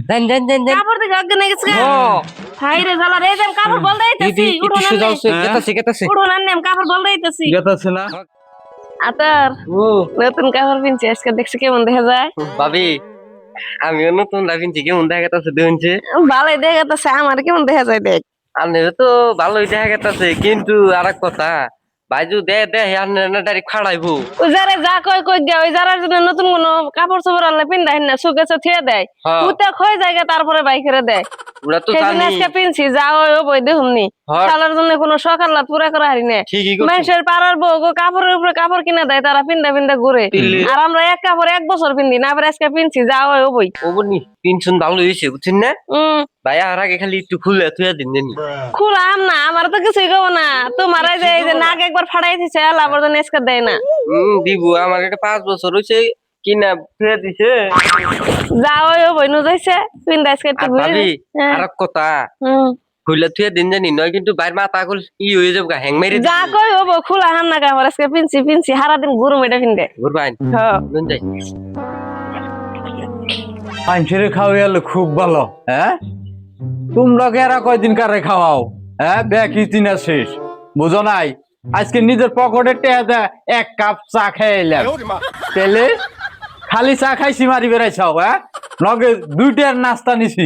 দেন দেন দেন দেন কাপড় থেকে অজ্ঞান হয়ে গেছে ও হাই রে জ্বালা রে যাম কাপড় বল দেইতেছি উঠুন টিস্যু আন্নে যাচ্ছে কেতাছে কেতাছে উঠুন আন্নে কাপড় বল দেইতেছি গেতাছে না আতার ও নতুন কাপড় পিনছি আজকে দেখছি কেমন দেখা যায় ভাবি আমিও নতুন রাবিনছি কেমন দেখা গেছে দেখছে ভালোই দেখা যাচ্ছে আমার কেমন দেখা যায় দেখ আপনার তো ভালোই দেখা গেছে কিন্তু আর এক কথা বাইজু দে দে আপনার ডাইরেক্ট খাড়াইবো ওই যারা যা কই কই দেয় ওই যারার জন্য নতুন কোনো কাপড় চোপড় আনলে পিন্দাই না সুগেছে থিয়ে দেয় হ্যাঁ। উতে খই জায়গা তারপরে বাইকেরে দেয় ওরা তো সেদিন জানি আজকে পিনছি যাও ওই বই দেখুমনি হ্যাঁ। শালার জন্য কোনো সকাল রাত পুরা করে হারি না ঠিকই করছো। মানুষের পাড়ার বউ গো কাপড়ের উপরে কাপড় কিনে দেয় তারা পিন্দা পিন্দা ঘুরে তিল্লি। আর আমরা এক কাপড় এক বছর পিন্দি না আবার আজকে পিনছি যাও ওই বই ও বনি পিনছুন ভালো হয়েছে বুঝছেন না হম ভাই আর আগে খালি একটু খুলে থুয়া দিন জানি খুলাম না আমার তো কিছুই গো না তোমার এই যে নাক একবার ফাড়াই দিছে আবার তো নেসকা দেয় না দিব আমার এটা 5 বছর হয়েছে কিনা ফেলে দিছে যাও ওই বই নু যাইছে পিন্দা আজকে একটু আর ঘুরে ভাবি হ্যাঁ। আর এক কথা হম খুলে থুয়া দিন জানি নয় কিন্তু বাইর মাথা কল ই হয়ে যাবে হ্যাং মেরে যা কই হবো খোলা হান না কাপড় আজকে পিনছি পিনছি সারা দিন গরম এটা পিনতে ঘুরবাইন হ্যাঁ নুন যাই মানুষের খাওয়াই হলো খুব ভালো হ্যাঁ তোমরা এরা কয়দিন কারে খাওয়াও হ্যাঁ ব্যাকি চিনা শেষ বুঝো নাই আজকে নিজের পকেটে টেয়া দেয় 1 কাপ চা খেয়ে এলাম তেলে খালি চা খাইছি মারি বেড়াইছাও হ্যাঁ লগে 2টার নাস্তা নিছি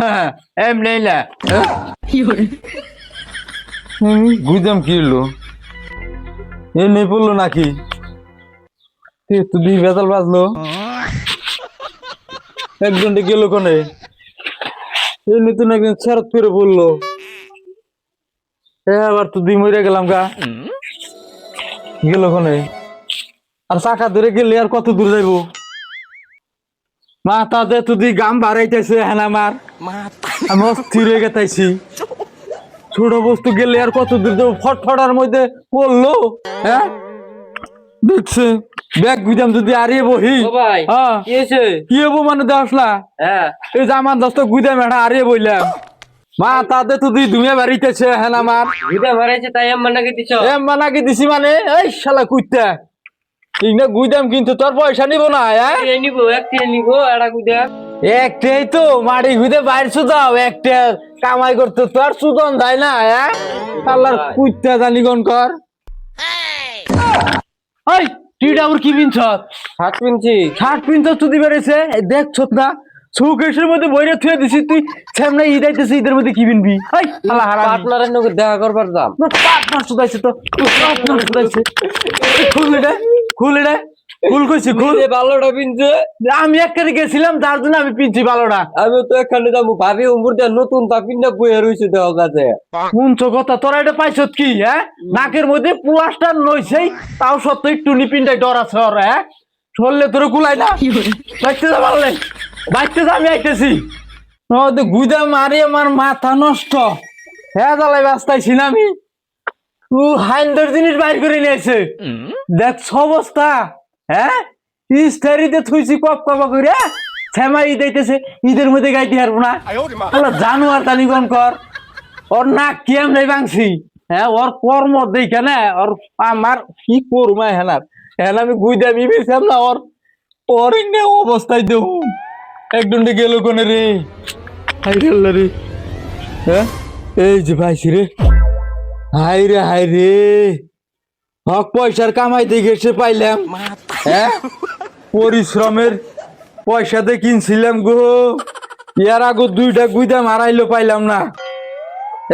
হ্যাঁ এমনি না বুঝলাম কি হলো এ নেই পড়লো নাকি তুই বেতাল বাজলো একজনটা গেল কোনে এই নতুন একজন শরৎ করে বললো আবার তো দুই মরে গেলাম গা গেল কোনে আর চাকা ধরে গেলে আর কত দূর যাইবো মাথাতে তুই গাম বাড়াইতেছে হ্যাঁ আমার আমি অস্থির হয়ে গেতাইছি ছোট বস্তু গেলে আর কত দূর যাবো ফটফটার মধ্যে পড়লো হ্যাঁ দেখছে ব্যাগ গুজাম যদি আরিয়ে বহি ও ভাই হ্যাঁ কি হয়েছে কি হবো মানে দেখলা হ্যাঁ এই জামান দোস্ত গুদাম এটা হারিয়ে বললাম মা তাতে তো তুই দুনিয়া বাড়িতেছে হ্যাঁ আমার গুদা ভরাইছে তাই আমি নাকি দিছ এম বানাকে দিছি মানে এই শালা কুইতা ঠিক না গুদাম কিন্তু তোর পয়সা নিব না হ্যাঁ নিব একটি নিব এটা গুদা একটাই তো মাড়ি ঘুরে বাইর সুদাও একটা কামাই করতে তোর সুদন যায় না হ্যাঁ আল্লাহর কুইতা জানি কোন কর ওই তুই ডাবর কি পিনছ হাত পিনছি শার্ট পিনছ তুই বেড়েছে দেখছ না সুকেশের মধ্যে বইরে থুয়ে দিছিস তুই সামনে ঈদ আইতেছে ঈদের মধ্যে কি পিনবি এই আল্লাহ হারামি পার্টনারের নগে দেখা করবার দাম পার্টনার সুদাইছে তো পার্টনার সুদাইছে খুলে দে খুলে দে খুল কইছি খুল ভালোটা পিনছে আমি একখানে গেছিলাম তার জন্য আমি পিনছি ভালোটা আমি তো এখানে যাবো ভাবি উমর দিয়ে নতুন তা পিন্না বইয়া রয়েছে দেওয়া কাছে শুনছ কথা তোরা এটা পাইছত কি হ্যাঁ নাকের মধ্যে প্লাস্টার নইছেই তাও সত্য একটু নিপিনটাই ডর আছে ওর হ্যাঁ চললে তোর গুলাই না বাইতে যা পারলে বাইতে যা আমি আইতেছি গুদা মারি আমার মাথা নষ্ট হ্যাঁ জ্বালাই বাস্তাইছি না আমি হাইন্দার জিনিস বাইর করে নিয়েছে দেখ অবস্থা হ্যাঁ ইস্তারিতে থুইছি কপ কপা করে শ্যামা ঈদ আইতেছে ঈদের মধ্যে গাইতে পারবো না জানু আর তানি কোন কর ওর নাক কি আমি ভাঙছি হ্যাঁ ওর কর্ম দেখে না ওর আমার কি করবো হেনার হ্যাঁ আমি গুইদা বিবেছিলাম না ওর ওর অবস্থায় দেব একদম গেল কোনে রে হাই রে হ্যাঁ এই যে ভাইছি রে হাই রে হক পয়সার কামাইতে গেছে পাইলাম হ্যাঁ পরিশ্রমের পয়সাতে কিনছিলাম গো ইয়ার আগে 2টা গুইদাম হারাইলো পাইলাম না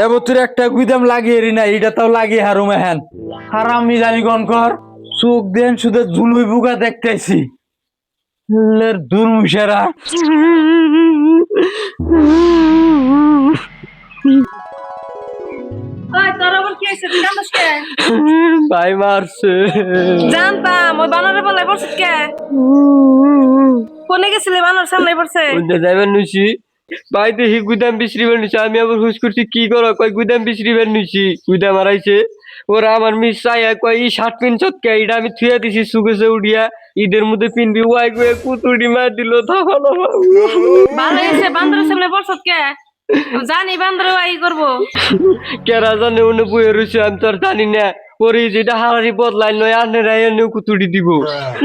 এবছর একটা গুইদাম লাগিয়ে না এটা তাও লাগিয়ে হারুমে হ্যান হারামি জানি কোন কর চোখ দেন শুধু জুলুই বুকা দেখতেছি দুর্মুষেরা ওই তোর আবার কি হইছে তুই জানিস কে ভাই মারছে জানতাম ওই বানরে বলে পড়ছিস কে কোনে গেছিলি বানর সামনে পড়ছে যাইবার নিছি ভাই দেখি গুদাম বিক্রিবার নিছি আমি আবার হুশ করছি কি করো কয় গুদাম বিক্রিবার নিছি গুদাম হারাইছে ওরা আমার মিস চাই কয় ই শার্ট পিনছত কে এটা আমি থুয়া দিছি সুগেছে উড়িয়া ঈদের মধ্যে পিনবি ওয়াই গয়ে কুতুড়ি মার দিল তখন ভালো হয়েছে বান্দরের সামনে পড়ছত কে জানি বান্দর আই করবো কেরা জানে উনি বইয়ে রয়েছে আমি তো আর জানি না পরে যেটা হারারি বদলাই নয় আনে রায় এনে কুতুড়ি দিব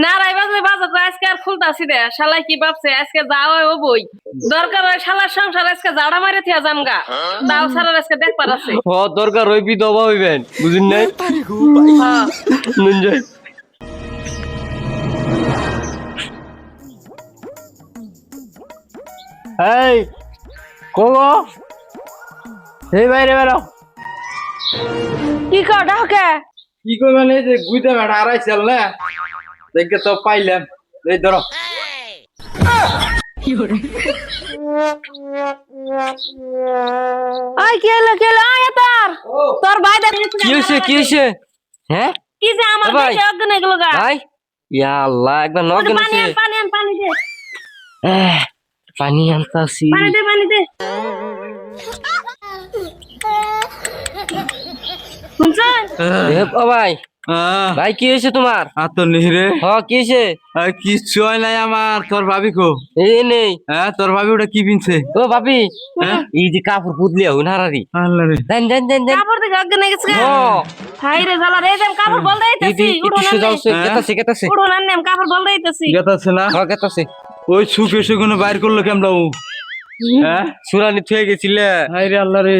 না রাই বাজে বাজার তো আজকে আর খুলতাছি রে শালা কি ভাবছে আজকে যাওয়া ও বই দরকার হয় শালার সংসার আজকে জাড়া মারে থিয়া জামগা দাও সারার আজকে দেখবার আছে হ দরকার হই বিধবা হইবেন বুঝুন নাই হ্যাঁ নুন যাই এই কোগো এই বাইরে বেরো কি কর ডাকে কি করবে এই যে গুইতে বেড়া আড়াইছিল না দেখে তো পাইলাম এই ধরো আই কেলে আয় তার তোর ভাই দেখ কি হইছে হ্যাঁ কি যে আমার ভাই। দেশে অজ্ঞান এগুলো গা ভাই ইয়া আল্লাহ একবার নক পানি গেছে আন পানি দে পানি আনতাছি পানি দে শুনছেন এ ভাই ভাই কি হয়েছে তোমার আর তো নেই রে হ কি হয়েছে কিচ্ছু হয় নাই আমার তোর ভাবি কো এই নেই হ্যাঁ তোর ভাবি ওটা কি পিনছে ও ভাবি হ্যাঁ? এই যে কাপড় পুতলিয়া হুন হারারি আল্লাহ রে দেন কাপড় থেকে অজ্ঞান হয়ে গেছে ও হাই রে জালা রে যাম কাপড় বল দেইতেছি উঠো না কেতাছে উঠো না নেম কাপড় বল দেইতেছি গেতাছে না হ কেতাছে ওই সুখে সুখে বাইর করলো কেমন ও হ্যাঁ সুরানি থুয়ে গেছিলে হাই রে আল্লাহ রে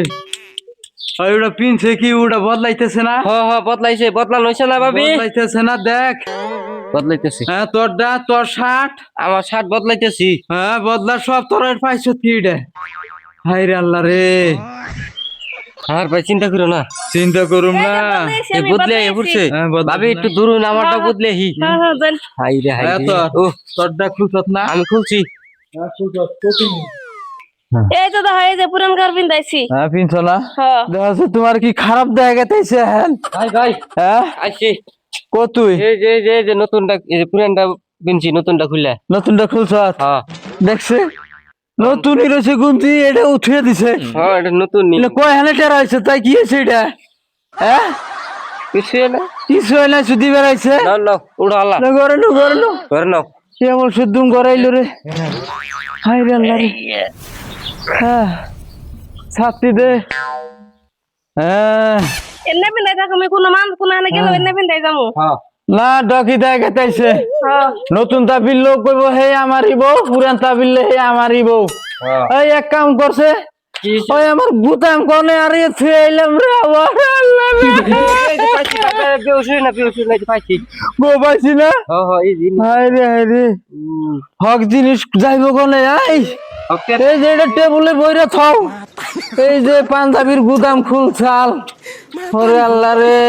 ওই ওটা পিনছে কি ওটা বদলাইতেছে না হ বদলাইছে বদলানো হইছে না ভাবি বদলাইতেছে না দেখ বদলাইতেছি হ্যাঁ তোর শার্ট আমার শার্ট বদলাইতেছি হ্যাঁ বদলা সব তোর পাইছো কি রে হাই রে আল্লাহ রে আর ভাই চিন্তা করো না চিন্তা করুম না এ বদলে পড়ছে হ্যাঁ, বদলাই ভাবি না। একটু ধরুন আমারটা বদলে হি হ্যাঁ জান হাই রে হ্যাঁ ও তোরটা খুলছত না আমি খুলছি হ্যাঁ খুলছত কঠিন এই তো দেখো এই যে পুরান ঘর বিন্দাইছি হ্যাঁ পিনছো না হ্যাঁ দেখো তোমার কি খারাপ দেখা গেছে হ্যাঁ ভাই হ্যাঁ আইছি কো তুই এই যে নতুনটা এই যে পুরানটা বিনছি নতুনটা খুললে নতুনটা খুলছত হ্যাঁ দেখছে নতুনই রয়েছে গুনতি এটা উঠিয়ে দিছে হ্যাঁ এটা নতুন নি এটা কয় হানে টেরা হয়েছে তাই কি হয়েছে এটা হ্যাঁ কিছু না কিছু হয় না শুধু বেড়াইছে না উড়ো আল্লাহ ঘরে নো করে নাও সে আমার শুদ্ধুম গড়াইলো রে হাই রে আল্লাহ রে হ্যাঁ ছাত্রী দে হ্যাঁ এনে বিন্দাই থাকো আমি কোনো মান কোনো আনে গেল এনে বিন্দাই যামু হ্যাঁ না ডকি দেয় গেতাইছে হ্যাঁ নতুন তাবিল লোক কইব হে আমারই বউ পুরান তাবিল হে আমারই বউ এই এক কাম করছে কি ওই আমার বুতাম কোনে আর এ থুয়ে আইলাম রে আবার আল্লাহ রে বেউসুই না পাইছি গো পাইছি না এই দিন হাই রে হক জিনিস যাইব কোনে এই ওকে এই যে এটা টেবুলে বইরে থাও এই যে পাঞ্জাবির গুদাম খুলছাল ওরে আল্লাহ রে